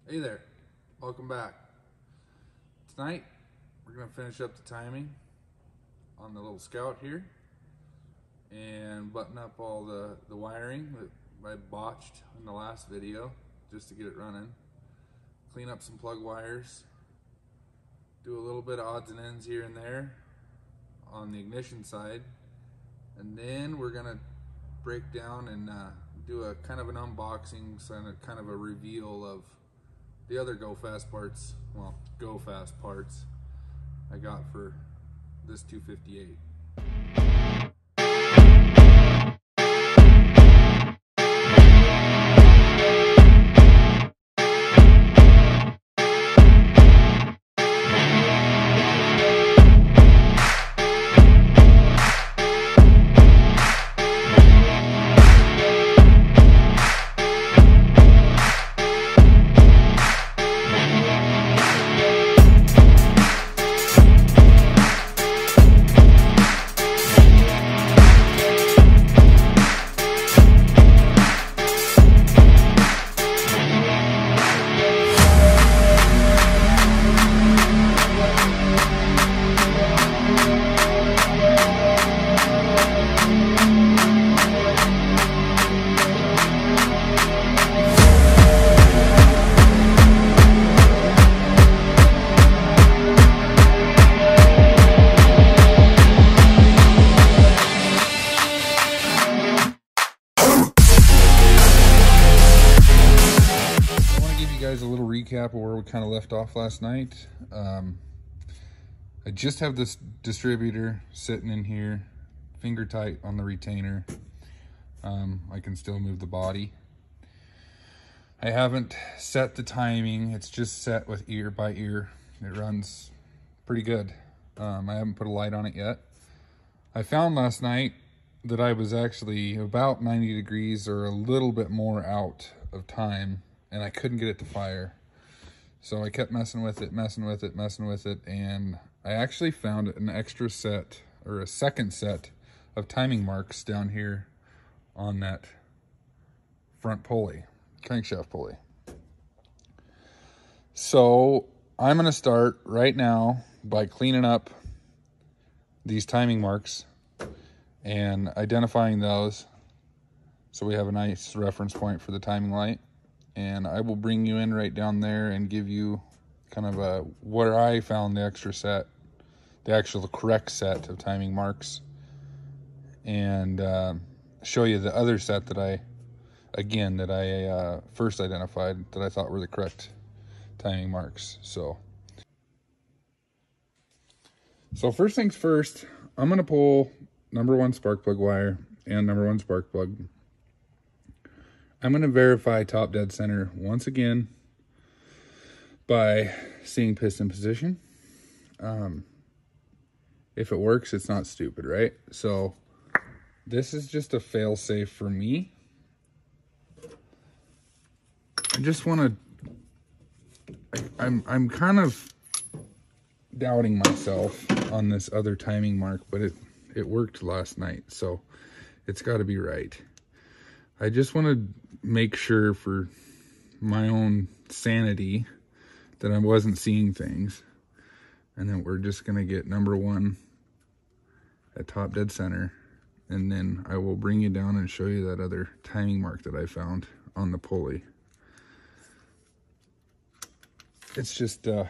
Hey there, welcome back. Tonight we're going to finish up the timing on the little Scout here and button up all the wiring that I botched in the last video just to get it running. Clean up some plug wires, do a little bit of odds and ends here and there on the ignition side, and then we're going to break down and do a kind of an unboxing, kind of a reveal of the other go fast parts I got for this 258. A little recap of where we kind of left off last night. I just have this distributor sitting in here, finger tight on the retainer. I can still move the body. I haven't set the timing, it's just set with ear by ear. It runs pretty good. I haven't put a light on it yet. I found last night that I was actually about 90 degrees or a little bit more out of time, and I couldn't get it to fire. So I kept messing with it, and I actually found an extra set, or a second set of timing marks down here on that front pulley, crankshaft pulley. So I'm gonna start right now by cleaning up these timing marks and identifying those so we have a nice reference point for the timing light. And I will bring you in right down there and give you kind of where I found the extra set, the actual correct set of timing marks, and show you the other set that I first identified that I thought were the correct timing marks. So first things first, I'm gonna pull number 1 spark plug wire and number 1 spark plug. I'm going to verify top dead center once again by seeing piston position. If it works, it's not stupid, right? So this is just a fail safe for me. I just want to, I'm kind of doubting myself on this other timing mark, but it worked last night, so it's got to be right. I just want to make sure for my own sanity that I wasn't seeing things, and then we're just going to get number 1 at top dead center, and then I will bring you down and show you that other timing mark that I found on the pulley. It's just a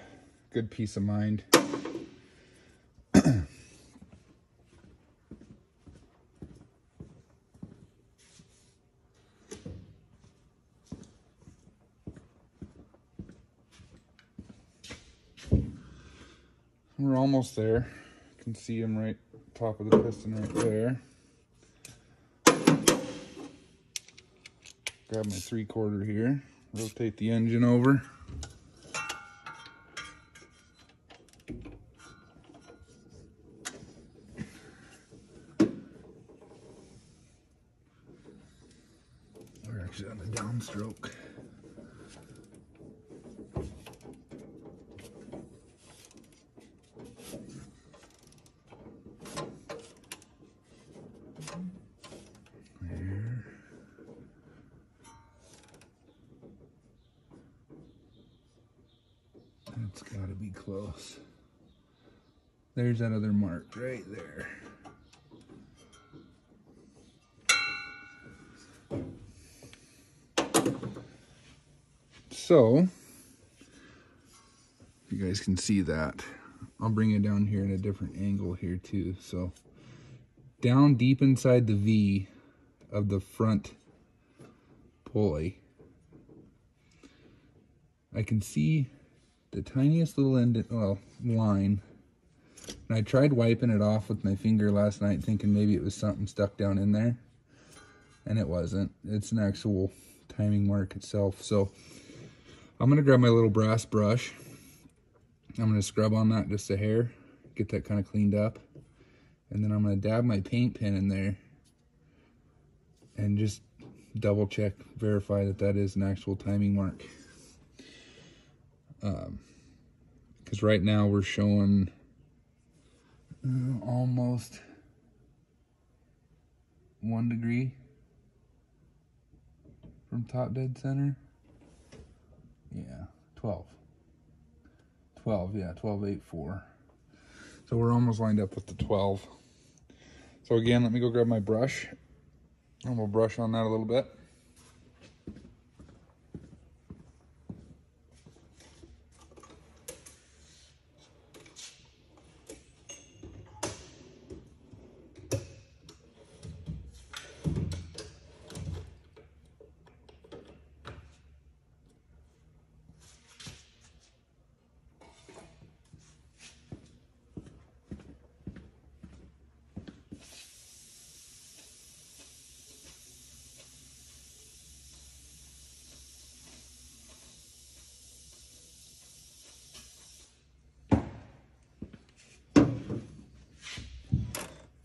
good peace of mind. We're almost there. You can see them right top of the piston right there. Grab my 3/4 here, rotate the engine over. We're actually on the downstroke. It's got to be close. There's that other mark right there. So, you guys can see that. I'll bring it down here in a different angle here too. So, down deep inside the V of the front pulley, I can see the tiniest little line. And I tried wiping it off with my finger last night, thinking maybe it was something stuck down in there. And it wasn't. It's an actual timing mark itself. So I'm going to grab my little brass brush. I'm going to scrub on that just a hair, get that kind of cleaned up. And then I'm going to dab my paint pen in there and just double check, verify that that is an actual timing mark. Because right now we're showing almost 1 degree from top dead center. Yeah, 12. 12, yeah, 12.84. So we're almost lined up with the 12. So again, let me go grab my brush and we'll brush on that a little bit.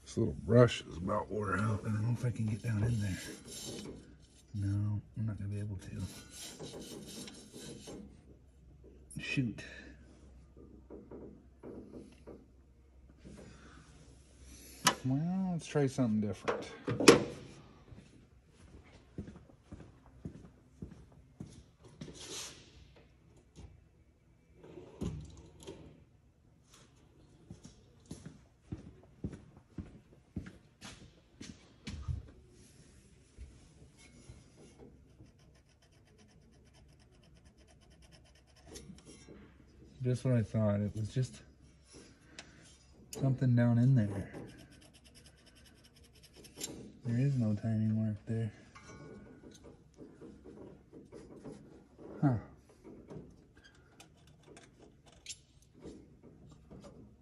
This little brush is about wore out. I don't know if I can get down in there. No, I'm not going to be able to. Shoot. Well, let's try something different. Just what I thought. It was just something down in there. There is no timing mark there. Huh.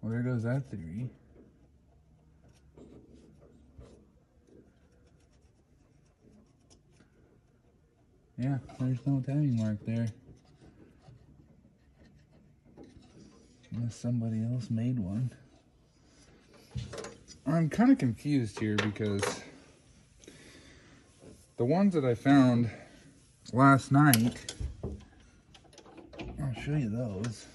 Well, there goes that theory. Yeah, there's no timing mark there. Unless somebody else made one. I'm kind of confused here because the ones that I found last night, I'll show you those.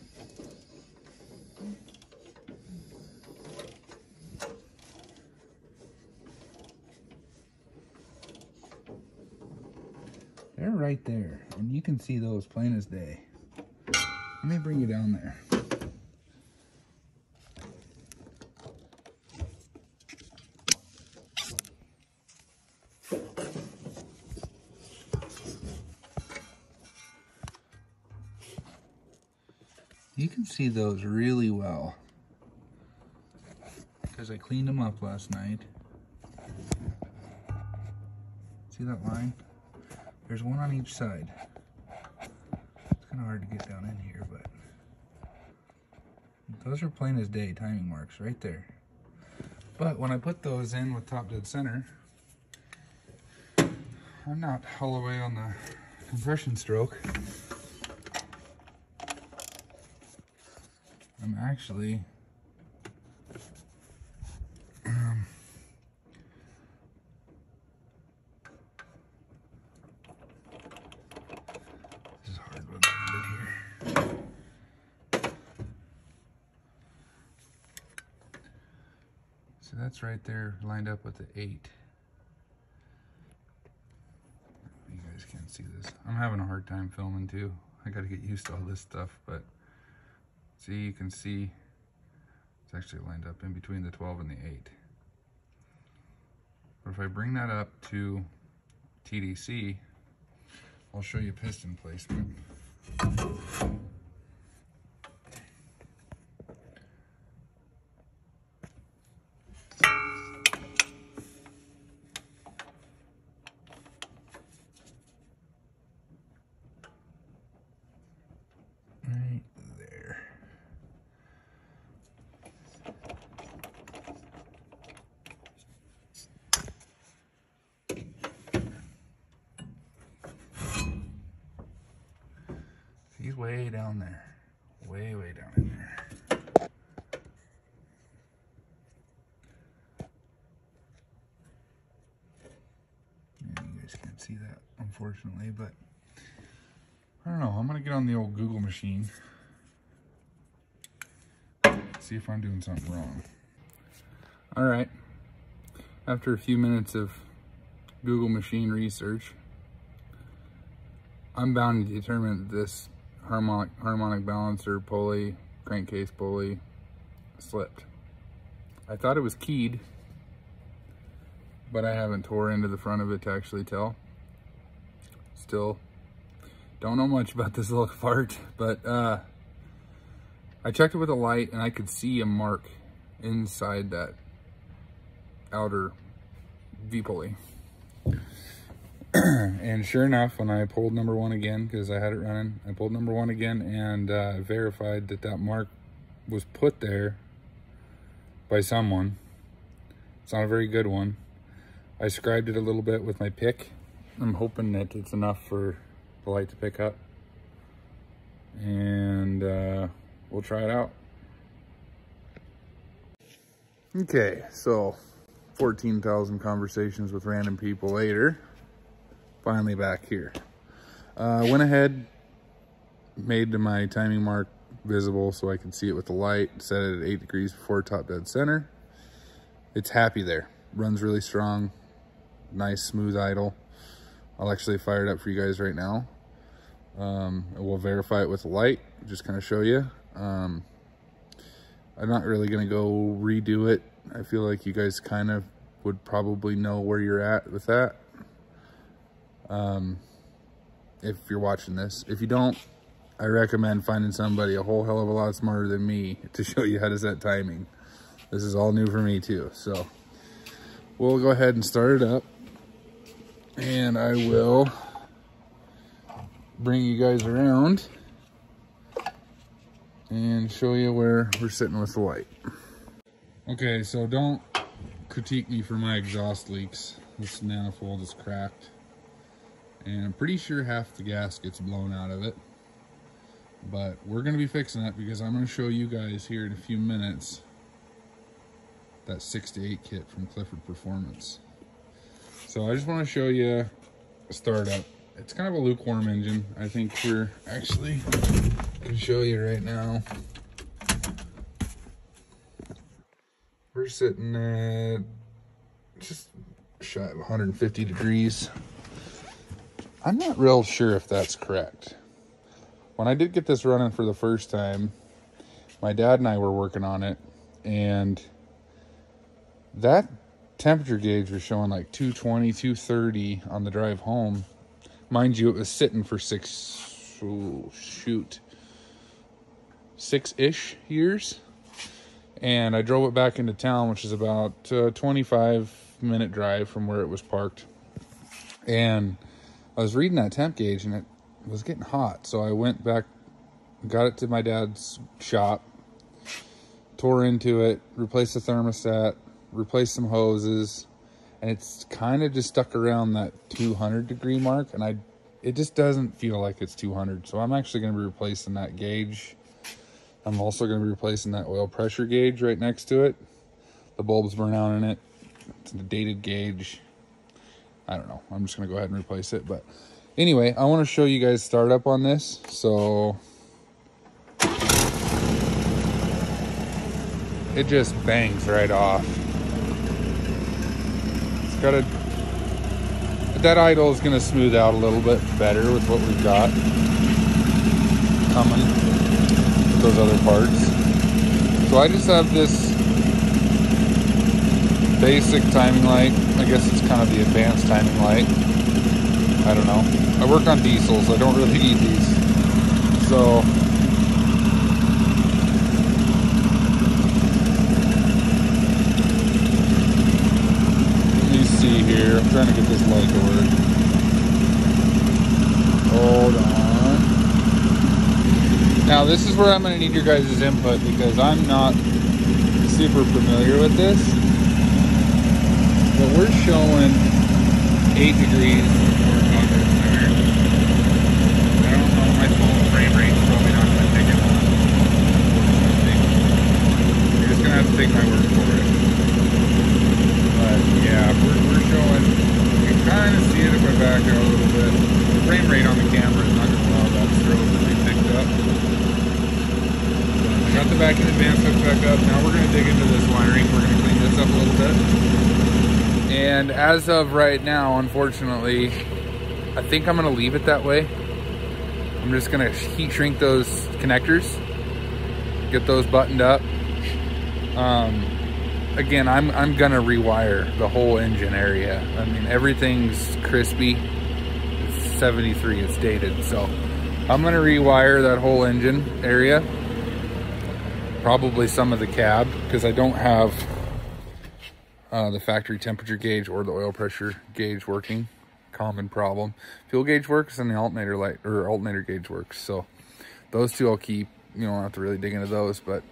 They're right there, and you can see those plain as day. Let me bring you down there. You can see those really well because I cleaned them up last night. See that line? There's one on each side. It's kind of hard to get down in here, but those are plain as day timing marks right there. But when I put those in with top dead center, I'm not all the way on the compression stroke. I'm actually this is hard one here. So that's right there lined up with the 8. You guys can't see this. I'm having a hard time filming too. I got to get used to all this stuff, but See, you can see it's actually lined up in between the 12 and the 8. But if I bring that up to TDC, I'll show you piston placement. Right there. He's way down there. Way down in there. Yeah, you guys can't see that, unfortunately, but I don't know. I'm going to get on the old Google machine. See if I'm doing something wrong. All right. After a few minutes of Google machine research, I'm bound to determine that this harmonic balancer pulley, crankcase pulley, slipped. I thought it was keyed, but I haven't tore into the front of it to actually tell. Still don't know much about this little part, but I checked it with a light and I could see a mark inside that outer V-pulley. And sure enough, when I pulled number 1 again, because I had it running, I pulled number 1 again and verified that that mark was put there by someone. It's not a very good one. I scribed it a little bit with my pick. I'm hoping that it's enough for the light to pick up. And we'll try it out. Okay, so 14,000 conversations with random people later. Finally back here. Went ahead, made my timing mark visible so I can see it with the light. Set it at 8 degrees before top dead center. It's happy there. Runs really strong. Nice smooth idle. I'll actually fire it up for you guys right now. We'll verify it with the light. Just kind of show you. I'm not really going to go redo it. I feel like you guys kind of would probably know where you're at with that. If you're watching this. If you don't, I recommend finding somebody a whole hell of a lot smarter than me to show you how to set timing. This is all new for me too. So we'll go ahead and start it up, and I will bring you guys around and show you where we're sitting with the light. Okay, so don't critique me for my exhaust leaks. This manifold is cracked, and I'm pretty sure half the gasket's blown out of it. But we're going to be fixing it because I'm going to show you guys here in a few minutes that 6 to 8 kit from Clifford Performance. So I just want to show you a startup. It's kind of a lukewarm engine. I think we're actually going to show you right now. We're sitting at just shy of 150 degrees. I'm not real sure if that's correct. When I did get this running for the first time, my dad and I were working on it, and that temperature gauge was showing like 220, 230 on the drive home. Mind you, it was sitting for 6-ish years. And I drove it back into town, which is about a 25-minute drive from where it was parked. And I was reading that temp gauge, and it was getting hot. So I went back, got it to my dad's shop, tore into it, replaced the thermostat, replaced some hoses, and it's kind of just stuck around that 200 degree mark, and it just doesn't feel like it's 200. So I'm actually going to be replacing that gauge. I'm also going to be replacing that oil pressure gauge right next to it. The bulbs burn out in it. It's a dated gauge. I don't know. I'm just going to go ahead and replace it. But anyway, I want to show you guys startup on this. So it just bangs right off. It's got a... That idle is going to smooth out a little bit better with what we've got coming. those other parts. So I just have this basic timing light. I guess it's kind of the advanced timing light. I don't know. I work on diesels, so I don't really need these. So let me see here. I'm trying to get this light to work. Hold on. Now this is where I'm going to need your guys' input because I'm not super familiar with this. But we're showing 8 degrees. I don't know, my phone frame rate's probably not going to take it. You're just going to have to take my word for it. But yeah, we're showing, you can kind of see it if I back out a little bit. The frame rate on the camera is not going to allow that to be picked up. I got the back in advance hooked back up. Now we're going to dig into this wiring. We're going to clean this up a little bit. And as of right now, unfortunately, I think I'm gonna leave it that way. I'm just gonna heat shrink those connectors, get those buttoned up. Again, I'm gonna rewire the whole engine area. I mean, everything's crispy. It's 73, it's dated. So I'm gonna rewire that whole engine area. Probably some of the cab, because I don't have the factory temperature gauge or the oil pressure gauge working. Common problem. Fuel gauge works and the alternator light or alternator gauge works. So those two I'll keep. You don't have to really dig into those, but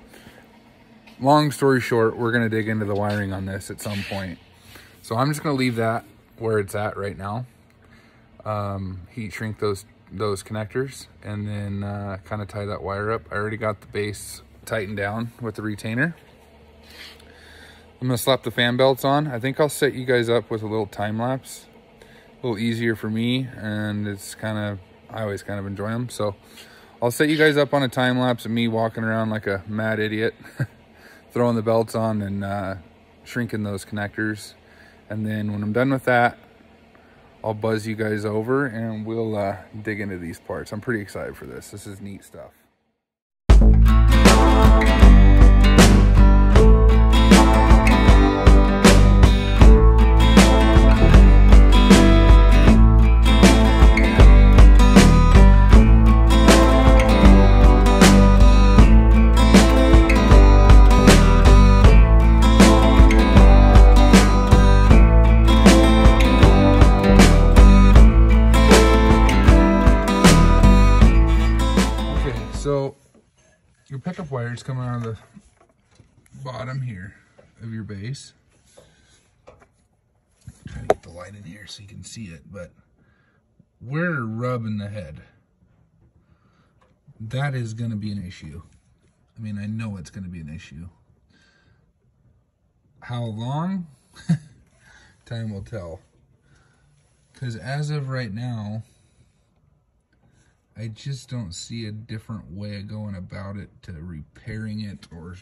long story short, we're going to dig into the wiring on this at some point. So I'm just going to leave that where it's at right now. Heat shrink those connectors and then kind of tie that wire up. I already got the base tightened down with the retainer. I'm gonna slap the fan belts on. I think I'll set you guys up with a little time lapse. A little easier for me, and it's kind of, I always kind of enjoy them. So I'll set you guys up on a time lapse of me walking around like a mad idiot, throwing the belts on and shrinking those connectors. And then when I'm done with that, I'll buzz you guys over and we'll dig into these parts. I'm pretty excited for this. This is neat stuff. So your pickup wire is coming out of the bottom here of your base. I'm trying to get the light in here so you can see it, but we're rubbing the head. That is going to be an issue. I mean, I know it's going to be an issue. How long? Time will tell. Because as of right now, I just don't see a different way of going about it to repairing it or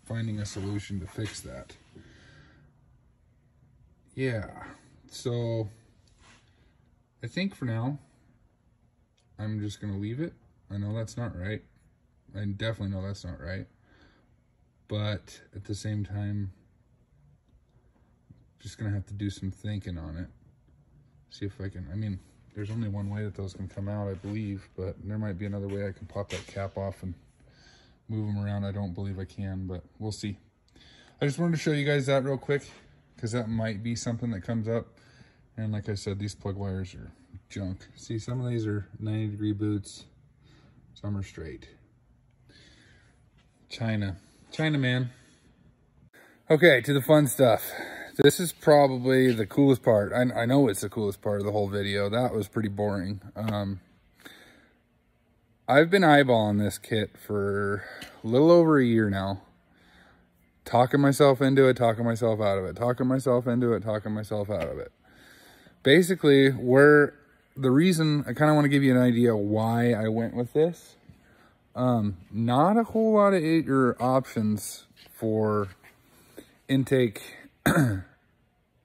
finding a solution to fix that. Yeah, so I think for now, I'm just going to leave it. I know that's not right. I definitely know that's not right. But at the same time, just going to have to do some thinking on it. See if I can, I mean, there's only one way that those can come out, I believe, but there might be another way I can pop that cap off and move them around. I don't believe I can, but we'll see. I just wanted to show you guys that real quick because that might be something that comes up. And like I said, these plug wires are junk. See, some of these are 90-degree boots. Some are straight. China, man. Okay, to the fun stuff. This is probably the coolest part. I know it's the coolest part of the whole video. That was pretty boring. I've been eyeballing this kit for a little over a year now. Talking myself into it, talking myself out of it. Talking myself into it, talking myself out of it. Basically, the reason, I kind of want to give you an idea why I went with this. Not a whole lot of options for intake,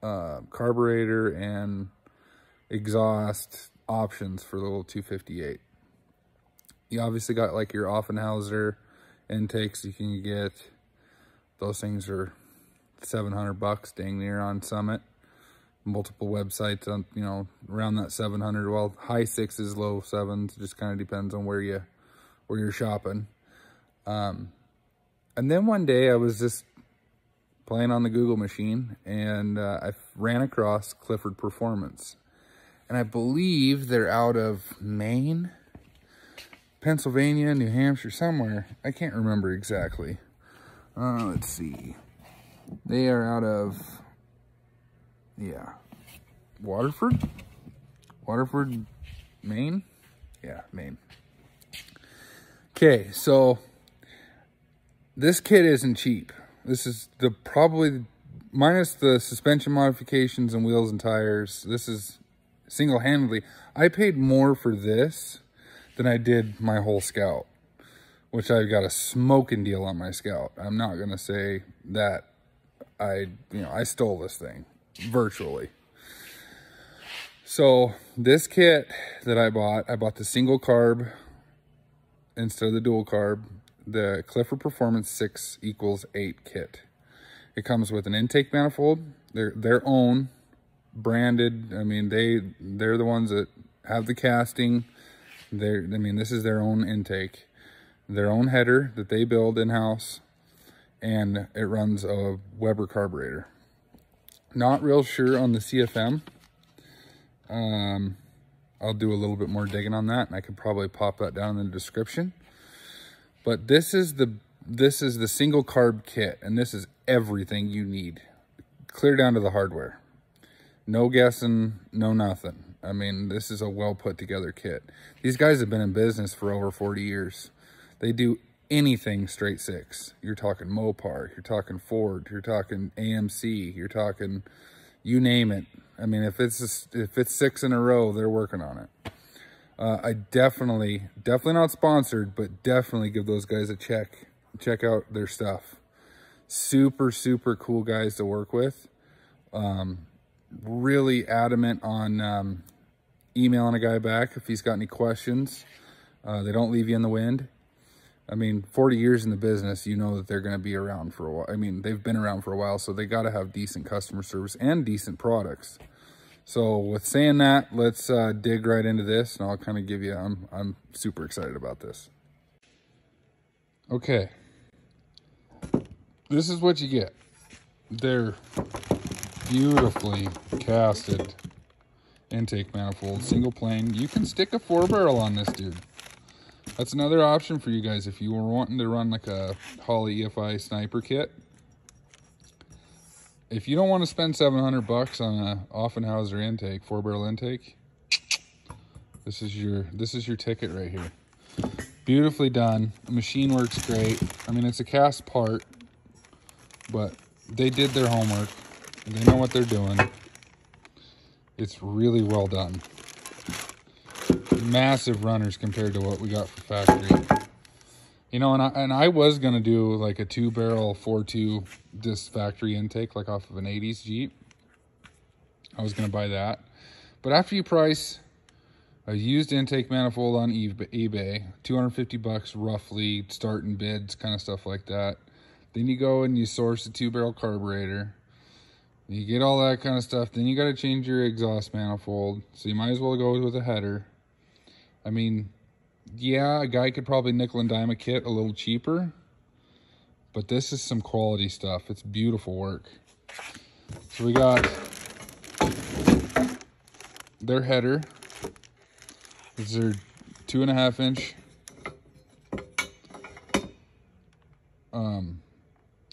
carburetor and exhaust options for the little 258. You obviously got like your Offenhauser intakes you can get. Those things are $700, dang near, on Summit. Multiple websites on, you know, around that 700. Well, high 6s, low 7s. Just kind of depends on where you're shopping. And then one day I was just playing on the Google machine, and I ran across Clifford Performance. And I believe they're out of Maine, Pennsylvania, New Hampshire, somewhere. I can't remember exactly. Let's see. They are out of, yeah, Waterford, Maine. Yeah, Maine. Okay, so this kit isn't cheap. This is probably, minus the suspension modifications and wheels and tires, this is single-handedly, I paid more for this than I did my whole Scout, which I've got a smoking deal on my Scout. I'm not gonna say that I stole this thing, virtually. So this kit that I bought the single carb instead of the dual carb, the Clifford Performance 6=8 kit. It comes with an intake manifold, their own, branded. I mean, they're the ones that have the casting. This is their own intake, their own header that they build in-house, and it runs a Weber carburetor. Not real sure on the CFM. I'll do a little bit more digging on that, and I could probably pop that down in the description. But this is the single carb kit, and this is everything you need, clear down to the hardware. No guessing, no nothing. I mean, this is a well put together kit. These guys have been in business for over 40 years. They do anything straight six. You're talking Mopar, you're talking Ford, you're talking AMC, you're talking, you name it. I mean, if it's 6 in a row, they're working on it. I definitely not sponsored, but definitely give those guys a check. Check out their stuff. Super, super cool guys to work with. Really adamant on emailing a guy back if he's got any questions. They don't leave you in the wind. I mean, 40 years in the business, you know that they're going to be around for a while. I mean, they've been around for a while, so they got to have decent customer service and decent products. So with saying that, let's dig right into this, and I'll kind of give you, I'm super excited about this. Okay. This is what you get. They're beautifully casted intake manifold, single plane. You can stick a 4-barrel on this dude. That's another option for you guys if you were wanting to run like a Holley EFI sniper kit. If you don't want to spend $700 on a Offenhauser intake, 4-barrel intake, this is your ticket right here. Beautifully done. The machine works great. I mean, it's a cast part, but they did their homework. They know what they're doing. It's really well done. Massive runners compared to what we got for factory. You know, and I was gonna do like a 2-barrel 4.2 disc factory intake, like off of an 80s Jeep. I was gonna buy that, but after you price a used intake manifold on eBay, $250 roughly, starting bids, kind of stuff like that. Then you go and you source a 2-barrel carburetor. You get all that kind of stuff. Then you got to change your exhaust manifold. So you might as well go with a header. I mean, yeah, a guy could probably nickel and dime a kit a little cheaper, but this is some quality stuff. It's beautiful work. So we got their header. This is their 2.5 inch.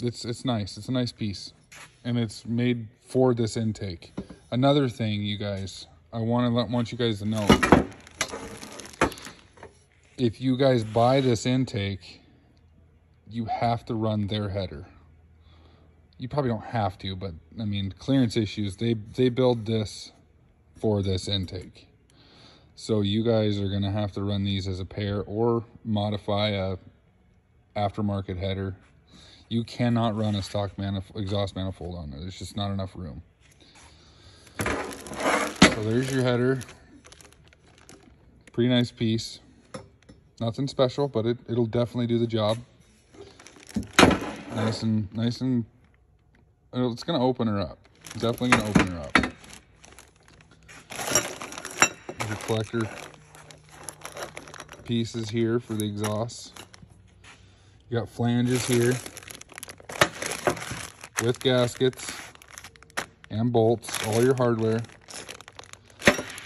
It's nice. It's a nice piece, and it's made for this intake. Another thing, you guys, I want you guys to know. If you guys buy this intake, you have to run their header. You probably don't have to, but I mean, clearance issues, they build this for this intake. So you guys are gonna have to run these as a pair or modify a aftermarket header. You cannot run a stock exhaust manifold on it. There's just not enough room. So there's your header. Pretty nice piece. Nothing special, but it'll definitely do the job. Nice and, it's gonna open her up. Definitely gonna open her up. There's your collector pieces here for the exhaust. You got flanges here with gaskets and bolts, all your hardware.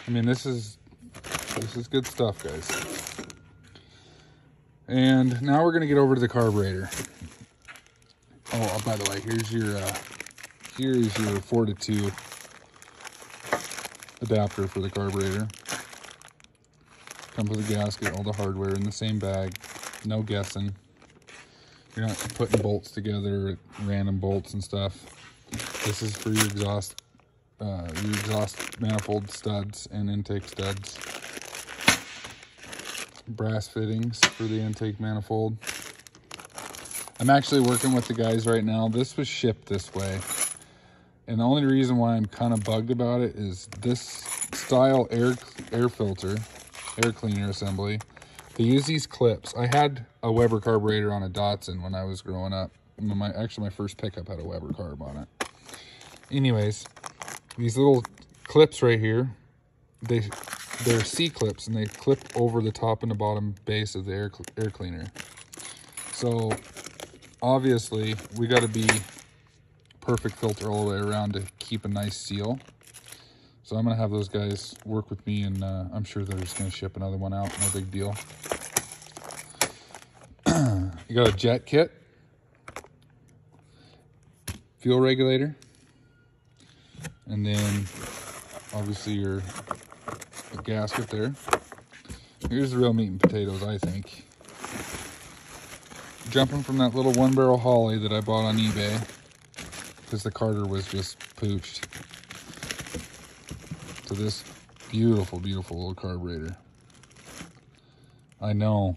I mean, this is good stuff, guys. And now we're gonna get over to the carburetor. Oh, by the way, here's your 4 to 2 adapter for the carburetor. Comes with a gasket, all the hardware in the same bag. No guessing. You're not putting bolts together, random bolts and stuff. This is for your exhaust manifold studs and intake studs. Brass fittings for the intake manifold. I'm actually working with the guys right now. This was shipped this way. And the only reason why I'm kind of bugged about it is this style air filter, air cleaner assembly. They use these clips. I had a Weber carburetor on a Datsun when I was growing up. Actually, my first pickup had a Weber carb on it. Anyways, these little clips right here, they're C-clips, and they clip over the top and the bottom base of the air cleaner. So obviously, we got to be perfect filter all the way around to keep a nice seal. So I'm going to have those guys work with me, and I'm sure they're just going to ship another one out. No big deal. You got a jet kit, fuel regulator, and then obviously your gasket there. Here's the real meat and potatoes, I think. Jumping from that little 1-barrel Holly that I bought on eBay because the Carter was just pooched, to this beautiful, beautiful little carburetor. I know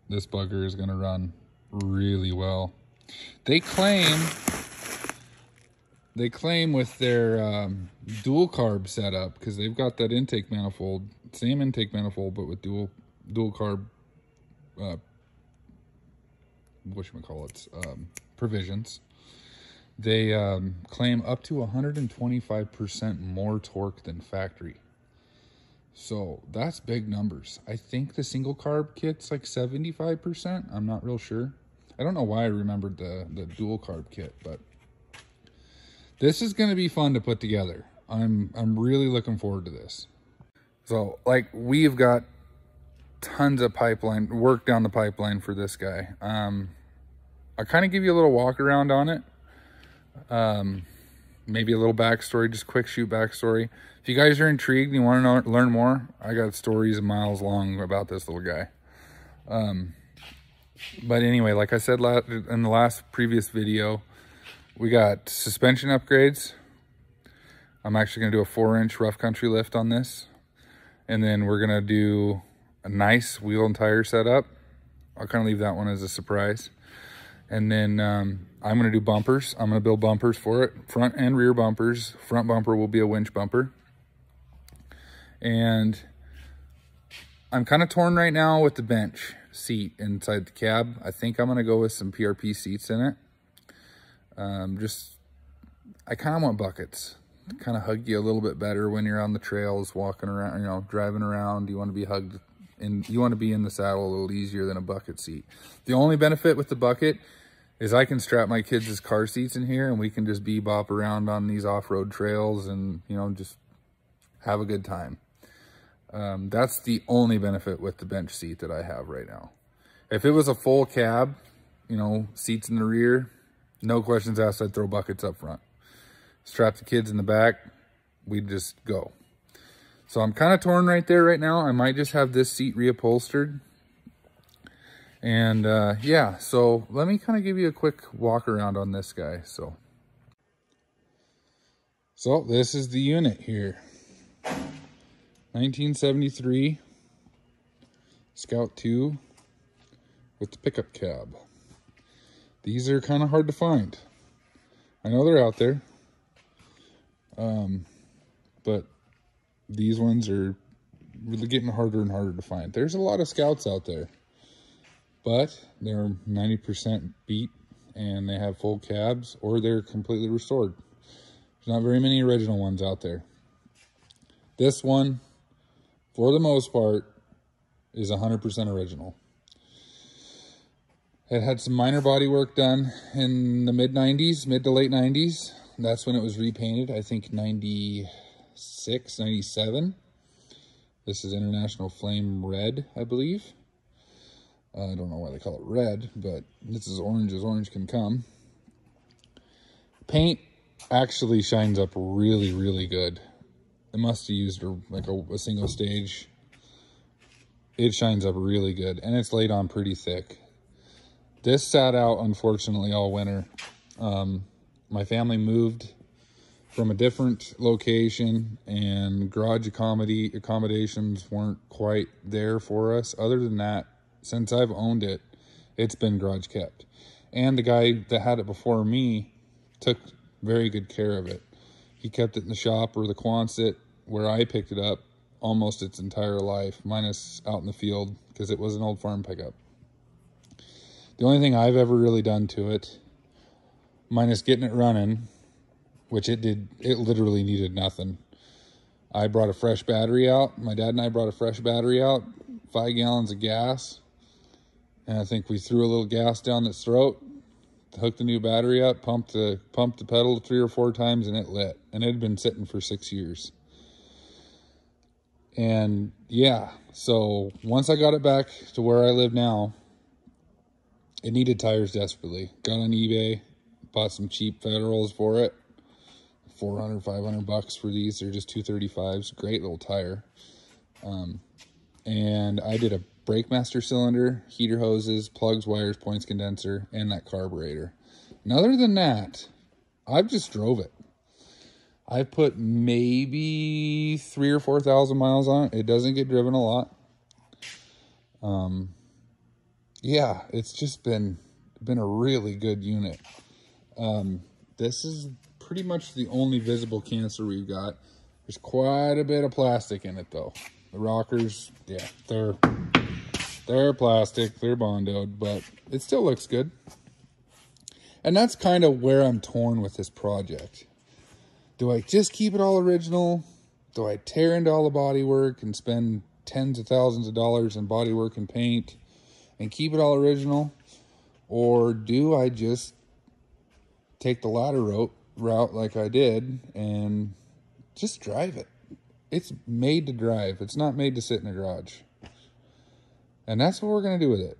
this bugger is going to run really well. They claim with their dual carb setup, because they've got that intake manifold, same intake manifold, but with dual carb provisions. They claim up to 125% more torque than factory. So that's big numbers. I think the single carb kit's like 75%. I'm not real sure. I don't know why I remembered the dual carb kit, but this is going to be fun to put together. I'm really looking forward to this. So, like, we've got tons of pipeline work down the pipeline for this guy. I'll kind of give you a little walk around on it. Maybe a little backstory, just quick shoot backstory. If you guys are intrigued and you want to learn more, I got stories miles long about this little guy. But anyway, like I said in the previous video, we got suspension upgrades. I'm actually going to do a 4-inch rough country lift on this. And then we're going to do a nice wheel and tire setup. I'll kind of leave that one as a surprise. And then I'm going to do bumpers. I'm going to build bumpers for it, front and rear bumpers. Front bumper will be a winch bumper. And I'm kind of torn right now with the bench seat inside the cab. I think I'm going to go with some PRP seats in it. I kind of want buckets to kind of hug you a little bit better when you're on the trails, walking around, you know, driving around. You want to be hugged, and you want to be in the saddle a little easier than a bucket seat. The only benefit with the bucket is I can strap my kids' car seats in here, and we can just bebop around on these off-road trails and, you know, just have a good time. That's the only benefit with the bench seat that I have right now. If it was a full cab, you know, seats in the rear, no questions asked, I'd throw buckets up front. Strap the kids in the back, we'd just go. So I'm kind of torn right there right now. I might just have this seat reupholstered. And yeah, so let me kind of give you a quick walk around on this guy. So this is the unit here. 1973 Scout 2 with the pickup cab. These are kind of hard to find. I know they're out there. But these ones are really getting harder and harder to find. There's a lot of Scouts out there, but they're 90% beat and they have full cabs, or they're completely restored. There's not very many original ones out there. This one, for the most part, is 100% original. It had some minor body work done in the mid to late 90s. That's when it was repainted, I think 96, 97. This is International Flame Red, I believe. I don't know why they call it red, but it's as orange can come. Paint actually shines up really, really good. It must have used like a single stage. It shines up really good, and it's laid on pretty thick. This sat out, unfortunately, all winter. My family moved from a different location, and garage accommodations weren't quite there for us. Other than that, since I've owned it, it's been garage kept. And the guy that had it before me took very good care of it. He kept it in the shop or the Quonset where I picked it up almost its entire life, minus out in the field, because it was an old farm pickup. The only thing I've ever really done to it, minus getting it running, which it literally needed nothing. I brought a fresh battery out. My dad and I brought a fresh battery out, 5 gallons of gas. And I think we threw a little gas down its throat, hooked the new battery up, pumped the pedal 3 or 4 times, and it lit. And it had been sitting for 6 years. And yeah, so once I got it back to where I live now, it needed tires desperately. Got on eBay, bought some cheap Federals for it. 400, 500 bucks for these. They're just 235s. Great little tire. And I did a brake master cylinder, heater hoses, plugs, wires, points condenser, and that carburetor. And other than that, I've just drove it. I put maybe 3,000 or 4,000 miles on it. It doesn't get driven a lot. Yeah, it's just been a really good unit. This is pretty much the only visible cancer we've got. There's quite a bit of plastic in it though. The rockers, yeah, they're plastic, they're Bondoed, but it still looks good. And that's kind of where I'm torn with this project. Do I just keep it all original? Do I tear into all the bodywork and spend tens of thousands of dollars in bodywork and paint and keep it all original? Or do I just take the ladder route like I did and just drive it? It's made to drive. It's not made to sit in a garage. And that's what we're going to do with it.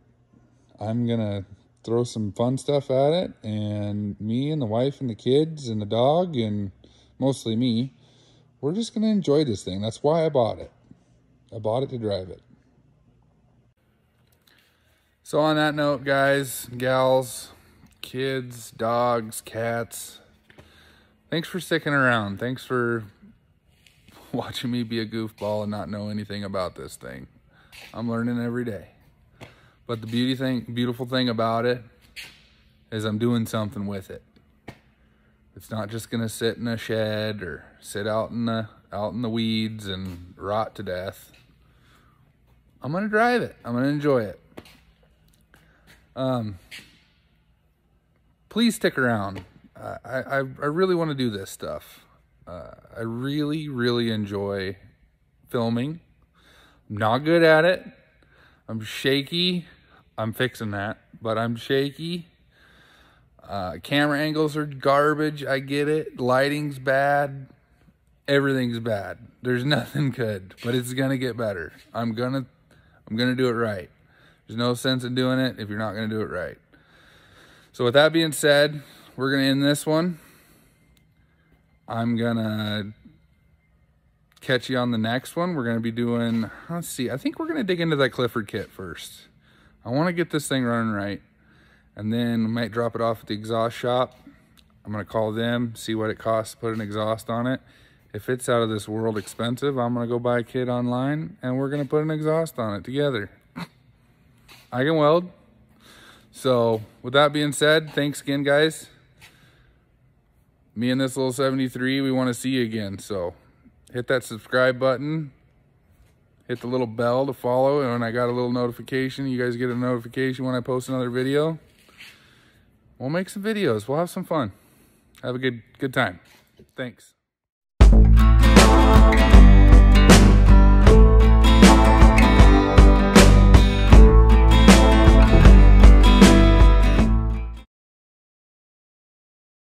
I'm going to throw some fun stuff at it, and me and the wife and the kids and the dog, and mostly me, we're just going to enjoy this thing. That's why I bought it. I bought it to drive it. So on that note, guys, gals, kids, dogs, cats, thanks for sticking around. Thanks for watching me be a goofball and not know anything about this thing. I'm learning every day. But the beautiful thing about it is I'm doing something with it. It's not just gonna sit in a shed or sit out in the weeds and rot to death. I'm gonna drive it. I'm gonna enjoy it. Please stick around. I really want to do this stuff. I really, really enjoy filming. I'm not good at it. I'm shaky. I'm fixing that, but I'm shaky. Camera angles are garbage. I get it. Lighting's bad. Everything's bad. There's nothing good, but it's gonna get better. I'm gonna do it right. There's no sense in doing it if you're not gonna do it right. So with that being said, we're gonna end this one. I'm gonna catch you on the next one. We're gonna be doing, let's see, I think we're gonna dig into that Clifford kit first. I wanna get this thing running right. And then we might drop it off at the exhaust shop. I'm gonna call them, see what it costs to put an exhaust on it. If it's out of this world expensive, I'm gonna go buy a kit online and we're gonna put an exhaust on it together. I can weld. So with that being said, thanks again, guys. Me and this little 73, we want to see you again. So hit that subscribe button, hit the little bell to follow, and when I got a little notification, you guys get a notification when I post another video. we'll make some videos. We'll have some fun. Have a good time. Thanks.